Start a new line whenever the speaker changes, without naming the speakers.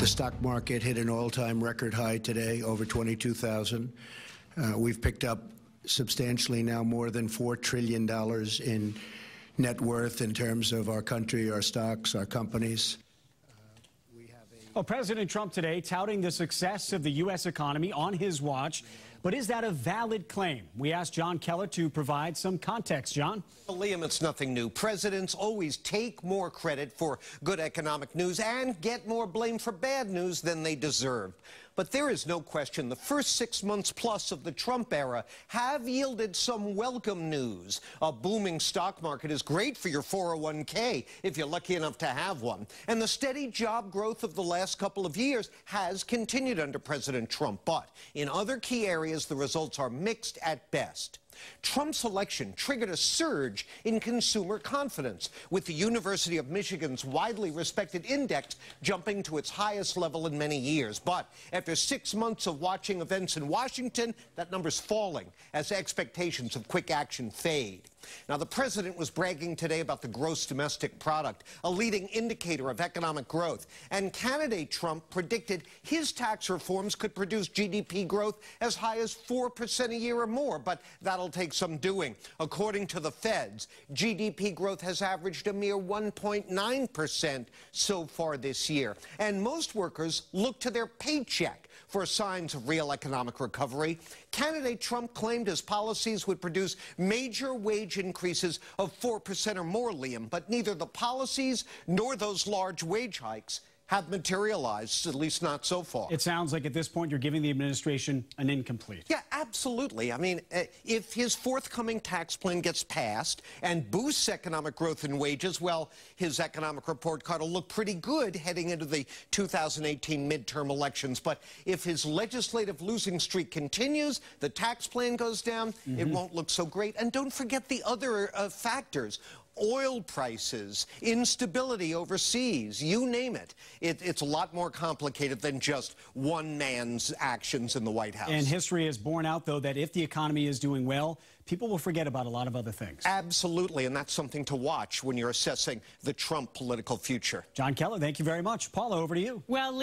The stock market hit an all-time record high today, over 22,000. We've picked up substantially now more than $4 trillion in net worth in terms of our country, our stocks, our companies.
Well, President Trump today touting the success of the U.S. economy on his watch. But is that a valid claim? We asked John Keller to provide some context. John?
Well, Liam, it's nothing new. Presidents always take more credit for good economic news and get more blame for bad news than they deserve. But there is no question the first 6 months plus of the Trump era have yielded some welcome news. A booming stock market is great for your 401k if you're lucky enough to have one. And the steady job growth of the last couple of years has continued under President Trump. But in other key areas, the results are mixed at best. Trump's election triggered a surge in consumer confidence, with the University of Michigan's widely respected index jumping to its highest level in many years. But after 6 months of watching events in Washington, that number's falling as expectations of quick action fade. Now, the president was bragging today about the gross domestic product, a leading indicator of economic growth. And candidate Trump predicted his tax reforms could produce GDP growth as high as 4% a year or more. But that'll take some doing. According to the Feds, GDP growth has averaged a mere 1.9% so far this year. And most workers look to their paycheck for signs of real economic recovery. Candidate Trump claimed his policies would produce major wage increases of 4% or more, Liam, but neither the policies nor those large wage hikes have materialized, at least not so far.
It sounds like at this point you're giving the administration an incomplete.
Yeah, absolutely. I mean, if his forthcoming tax plan gets passed and boosts economic growth and wages, well, his economic report card will look pretty good heading into the 2018 midterm elections. But if his legislative losing streak continues, the tax plan goes down, it won't look so great. And don't forget the other factors. Oil prices, instability overseas, you name it. It's a lot more complicated than just one man's actions in the White House.
And history has borne out, though, that if the economy is doing well, people will forget about a lot of other things.
Absolutely, and that's something to watch when you're assessing the Trump political future.
John Keller, thank you very much. Paula, over to you.
Well,